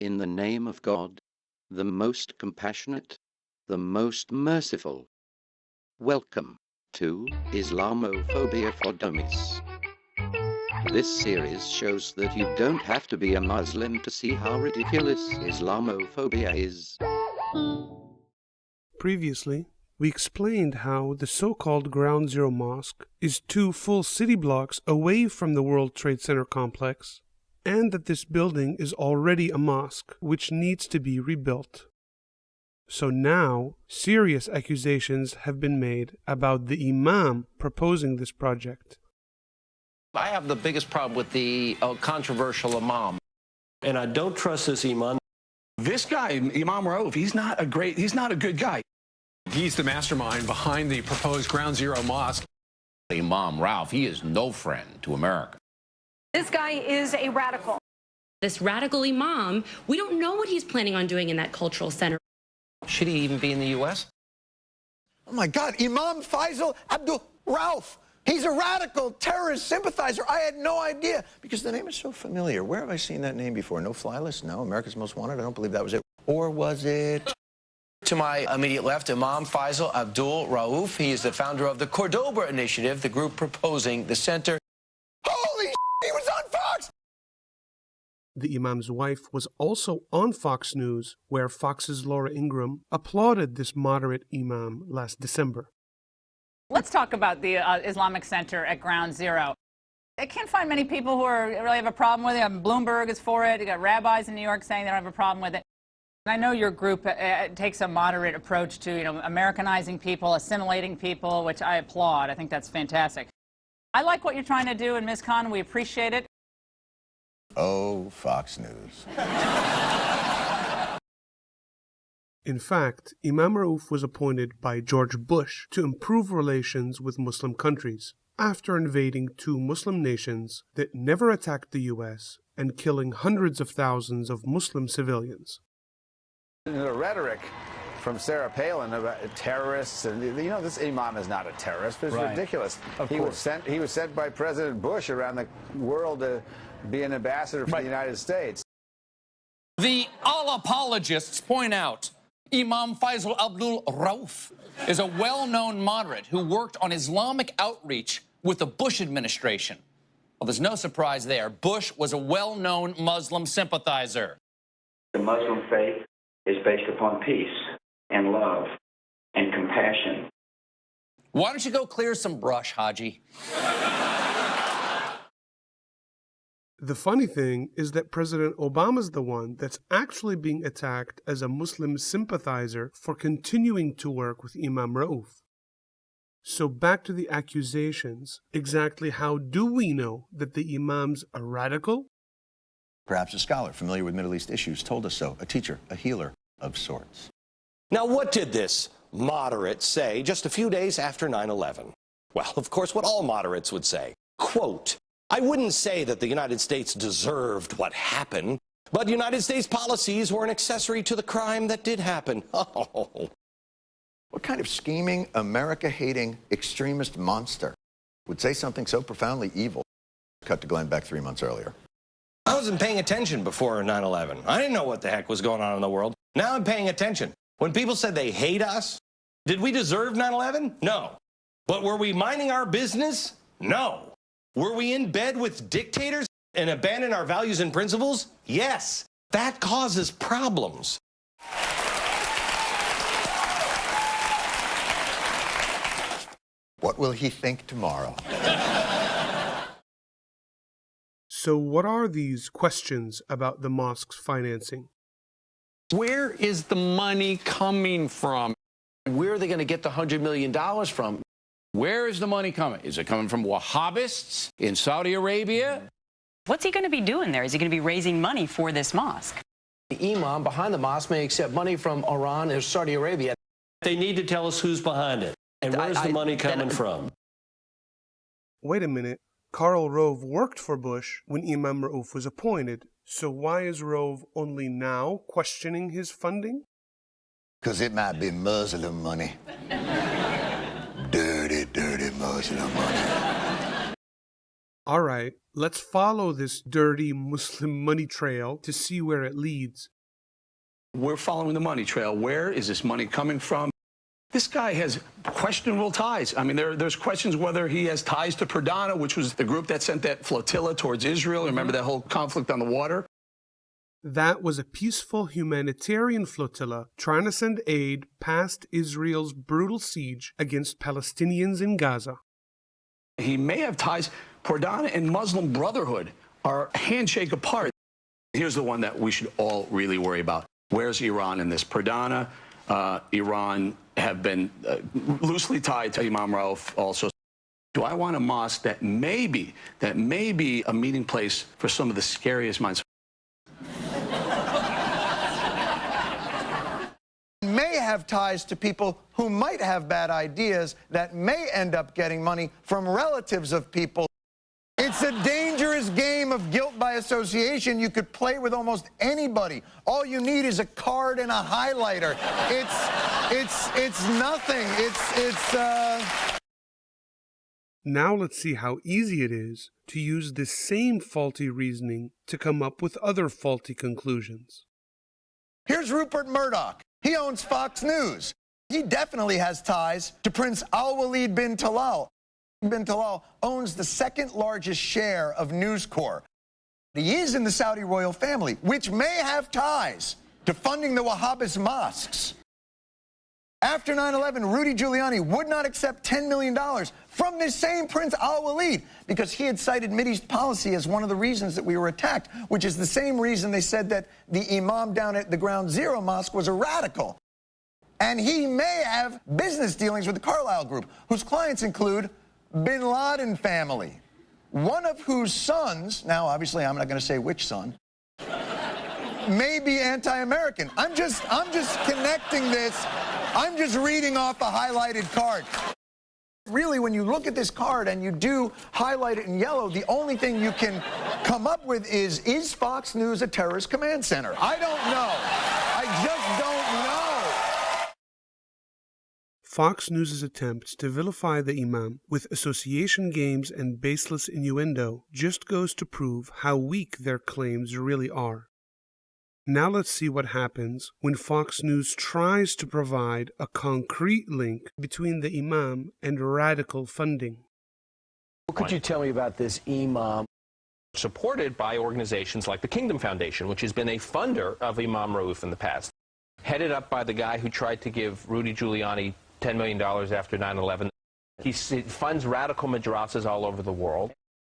In the name of God, the most compassionate, the most merciful. Welcome to Islam-ophobia for Dummies. This series shows that you don't have to be a Muslim to see how ridiculous Islamophobia is. Previously, we explained how the so-called Ground Zero Mosque is 2 full city blocks away from the World Trade Center complex, and that this building is already a mosque which needs to be rebuilt. So now, serious accusations have been made about the Imam proposing this project. I have the biggest problem with the controversial Imam. And I don't trust this Imam. This guy, Imam RAUF, he's not a good guy. He's the mastermind behind the proposed Ground Zero Mosque. Imam RAUF, he is no friend to America. This guy is a radical. This radical Imam, we don't know what he's planning on doing in that cultural center. Should he even be in the U.S.? Oh my God, Imam Faisal ABDUL RAUF. He's a radical terrorist sympathizer. I had no idea because the name is so familiar. Where have I seen that name before? No Fly List? No. America's Most Wanted? I don't believe that was it. Or was it? To my immediate left, Imam Faisal ABDUL RAUF. He is the founder of the Cordoba Initiative, the group proposing the center. Holy shit, he was on Fox! The Imam's wife was also on Fox News, where Fox's Laura Ingraham applauded this moderate Imam last December. Let's talk about the Islamic Center at Ground Zero. I can't find many people who really have a problem with it. Bloomberg is for it. You got rabbis in New York saying they don't have a problem with it. And I know your group takes a moderate approach to, Americanizing people, assimilating people, which I applaud. I think that's fantastic. I like what you're trying to do, and Ms. Khan, we appreciate it. Oh, Fox News. In fact, Imam RAUF was appointed by George Bush to improve relations with Muslim countries after invading 2 Muslim nations that never attacked the U.S. and killing hundreds of thousands of Muslim civilians. The rhetoric from Sarah Palin about terrorists, and this Imam is not a terrorist, but it's ridiculous. He was sent by President Bush around the world to be an ambassador for the United States. The all-apologists point out Imam Faisal ABDUL RAUF is a well-known moderate who worked on Islamic outreach with the Bush administration. Well, there's no surprise there. Bush was a well-known Muslim sympathizer. The Muslim faith is based upon peace and love and compassion. Why don't you go clear some brush, Haji? The funny thing is that President Obama's the one that's actually being attacked as a Muslim sympathizer for continuing to work with Imam RAUF. So back to the accusations. Exactly how do we know that the Imam's a radical? Perhaps a scholar familiar with Middle East issues told us so. A teacher, a healer of sorts. Now, what did this moderate say just a few days after 9/11? Well, of course, what all moderates would say. Quote, I wouldn't say that the United States deserved what happened, but United States policies were an accessory to the crime that did happen. Oh. What kind of scheming, America-hating, extremist monster would say something so profoundly evil? Cut to Glenn Beck 3 months earlier. I wasn't paying attention before 9/11. I didn't know what the heck was going on in the world. Now I'm paying attention. When people said they hate us, did we deserve 9/11? No. But were we minding our business? No. Were we in bed with dictators and abandon our values and principles? Yes. That causes problems. What will he think tomorrow? So what are these questions about the mosque's financing? Where is the money coming from? Where are they going to get the $100 million from? Where is the money coming? Is it coming from Wahhabists in Saudi Arabia? What's he going to be doing there? Is he going to be raising money for this mosque? The Imam behind the mosque may accept money from Iran or Saudi Arabia. They need to tell us who's behind it. And where's the money coming from? Wait a minute. Karl Rove worked for Bush when Imam RAUF was appointed. So why is Rove only now questioning his funding? Because it might be Muslim money. Dirty, dirty Muslim money. All right, Let's follow this dirty Muslim money trail to see where it leads. We're following the money trail. Where is this money coming from? This guy has questionable ties. I mean, there's questions whether he has ties to Perdana, which was the group that sent that flotilla towards Israel. Remember that whole conflict on the water? That was a peaceful humanitarian flotilla trying to send aid past Israel's brutal siege against Palestinians in Gaza. He may have ties. Perdana and Muslim Brotherhood are a handshake apart. Here's the one that we should all really worry about. Where's Iran in this? Perdana, Iran have been loosely tied to Imam RAUF also. Do I want a mosque that may be a meeting place for some of the scariest minds? May have ties to people who might have bad ideas that may end up getting money from relatives of people. It's a dangerous game of guilt by association. You could play with almost anybody. All you need is a card and a highlighter. It's nothing. Now let's see how easy it is to use this same faulty reasoning to come up with other faulty conclusions. Here's Rupert Murdoch. He owns Fox News. He definitely has ties to Prince Al-Walid bin Talal. Bin Talal owns the second largest share of News Corp. He is in the Saudi royal family, which may have ties to funding the Wahhabist mosques. After 9/11, Rudy Giuliani would not accept $10 million from this same Prince Al-Walid because he had cited Mideast policy as one of the reasons that we were attacked, which is the same reason they said that the imam down at the Ground Zero Mosque was a radical. And he may have business dealings with the Carlyle Group, whose clients include Bin Laden family, one of whose sons, now obviously I'm not going to say which son, may be anti-American. I'm just connecting this. I'm just reading off a highlighted card. Really, when you look at this card and you do highlight it in yellow, the only thing you can come up with is Fox News a terrorist command center? I don't know. I just don't know. Fox News' attempts to vilify the imam with association games and baseless innuendo just goes to prove how weak their claims really are. Now let's see what happens when Fox News tries to provide a concrete link between the imam and radical funding. What could you tell me about this imam? Supported by organizations like the Kingdom Foundation, which has been a funder of Imam RAUF in the past. Headed up by the guy who tried to give Rudy Giuliani $10 million after 9/11. He funds radical madrasas all over the world.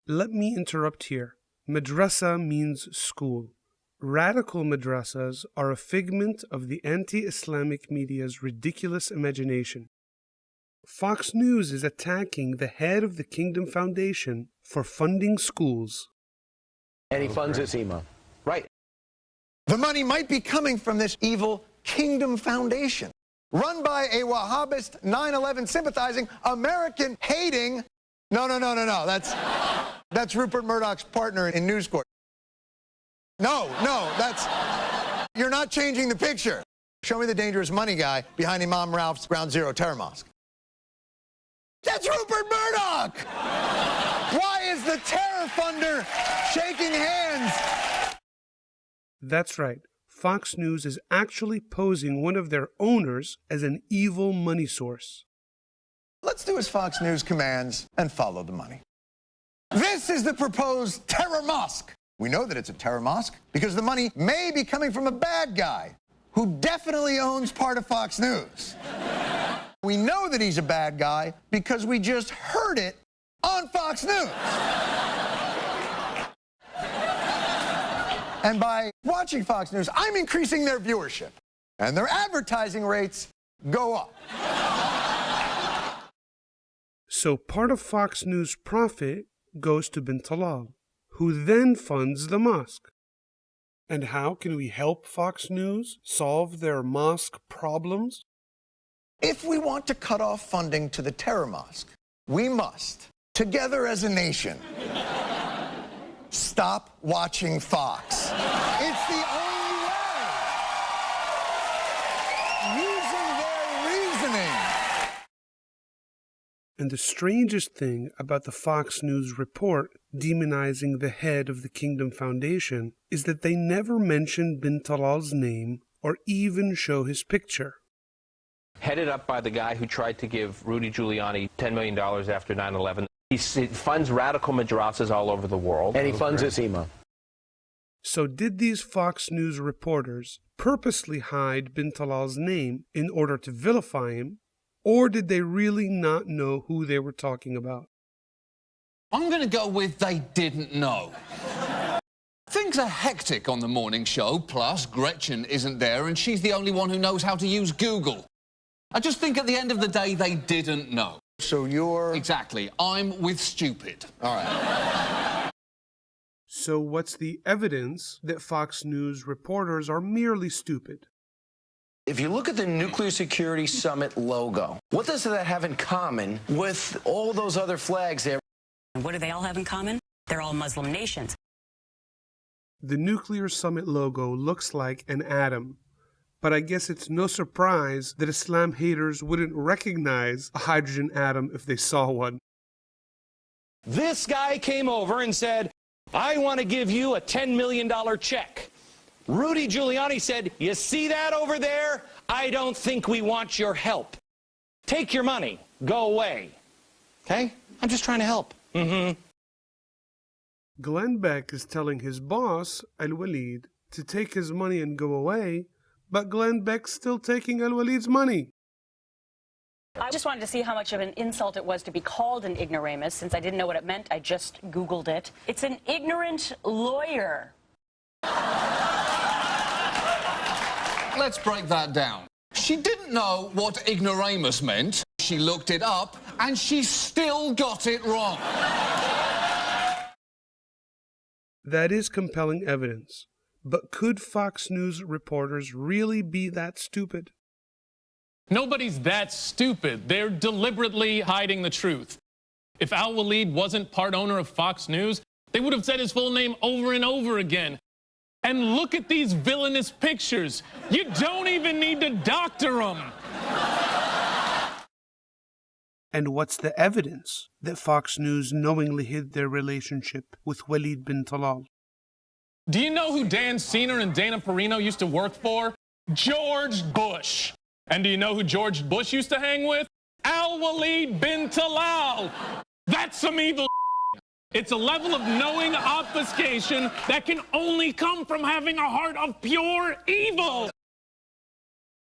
Let me interrupt here. Madrasa means school. Radical madrasas are a figment of the anti-Islamic media's ridiculous imagination. Fox News is attacking the head of the Kingdom Foundation for funding schools. And he funds this imam. Right. The money might be coming from this evil Kingdom Foundation, run by a Wahhabist 9/11 sympathizing, American hating. No. That's Rupert Murdoch's partner in News Corp. No, you're not changing the picture. Show me the dangerous money guy behind Imam RAUF's Ground Zero terror mosque. That's Rupert Murdoch! Why is the terror funder shaking hands? That's right. Fox News is actually posing one of their owners as an evil money source. Let's do as Fox News commands and follow the money. This is the proposed terror mosque. We know that it's a terror mosque because the money may be coming from a bad guy who definitely owns part of Fox News. We know that he's a bad guy because we just heard it on Fox News. And by watching Fox News, I'm increasing their viewership. And their advertising rates go up. So part of Fox News' profit goes to bin Talal, who then funds the mosque. And how can we help Fox News solve their mosque problems? If we want to cut off funding to the terror mosque, we must, together as a nation, stop watching Fox. It's the only way. Using their reasoning. And the strangest thing about the Fox News report demonizing the head of the Kingdom Foundation is that they never mention bin Talal's name or even show his picture. Headed up by the guy who tried to give Rudy Giuliani $10 million after 9/11. He funds radical madrasas all over the world. And he funds this imam. So did these Fox News reporters purposely hide bin Talal's name in order to vilify him, or did they really not know who they were talking about? I'm going to go with they didn't know. Things are hectic on the morning show, plus Gretchen isn't there and she's the only one who knows how to use Google. I just think at the end of the day they didn't know. So you're... Exactly. I'm with stupid. All right. So what's the evidence that Fox News reporters are merely stupid? If you look at the Nuclear Security Summit logo, what does that have in common with all those other flags there? And what do they all have in common? They're all Muslim nations. The Nuclear Summit logo looks like an atom, but I guess it's no surprise that Islam haters wouldn't recognize a hydrogen atom if they saw one. This guy came over and said, I want to give you a $10 million check. Rudy Giuliani said, you see that over there? I don't think we want your help. Take your money. Go away. Okay? I'm just trying to help. Glenn Beck is telling his boss, Al-Walid, to take his money and go away, but Glenn Beck's still taking Al-Walid's money. I just wanted to see how much of an insult it was to be called an ignoramus. Since I didn't know what it meant, I just Googled it. It's an ignorant lawyer. Let's break that down. She didn't know what ignoramus meant. She looked it up, and she still got it wrong. That is compelling evidence. But could Fox News reporters really be that stupid? Nobody's that stupid. They're deliberately hiding the truth. If Al-Walid wasn't part owner of Fox News, they would have said his full name over and over again. And look at these villainous pictures. You don't even need to doctor them. And what's the evidence that Fox News knowingly hid their relationship with Walid bin Talal? Do you know who Dan Senor and Dana Perino used to work for? George Bush. And do you know who George Bush used to hang with? Al-Walid bin Talal. That's some evil. It's a level of knowing obfuscation that can only come from having a heart of pure evil.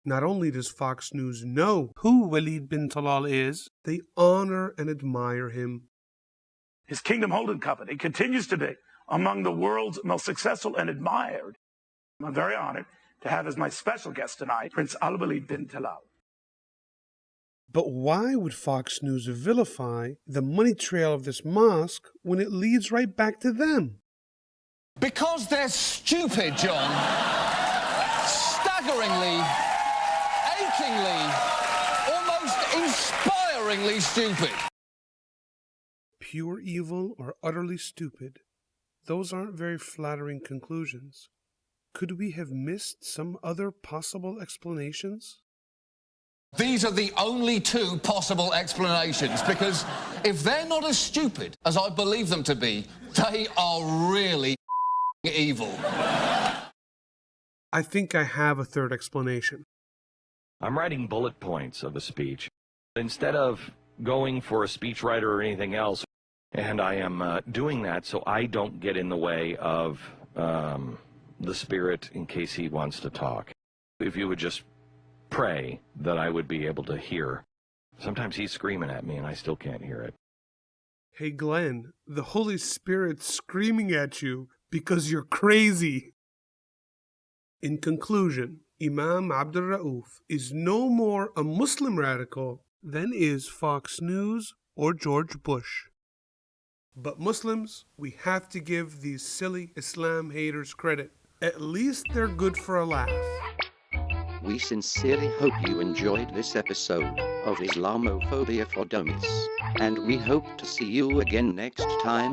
Not only does Fox News know who Walid bin Talal is, they honor and admire him. His Kingdom Holding Company continues to be among the world's most successful and admired. I'm very honored to have as my special guest tonight, Prince Al-Walid bin Talal. But why would Fox News vilify the money trail of this mosque when it leads right back to them? Because they're stupid, John. Staggeringly, achingly, almost inspiringly stupid. Pure evil or utterly stupid? Those aren't very flattering conclusions. Could we have missed some other possible explanations? These are the only two possible explanations, because if they're not as stupid as I believe them to be, they are really evil. I think I have a third explanation. I'm writing bullet points of a speech instead of going for a speechwriter or anything else, and I am doing that so I don't get in the way of the Spirit in case he wants to talk. If you would just pray that I would be able to hear. Sometimes he's screaming at me and I still can't hear it. Hey Glenn, the Holy Spirit's screaming at you because you're crazy. In conclusion, Imam Abdul RAUF is no more a Muslim radical than is Fox News or George Bush. But Muslims, we have to give these silly Islam haters credit. At least they're good for a laugh. We sincerely hope you enjoyed this episode of Islam-ophobia for Dummies, and we hope to see you again next time.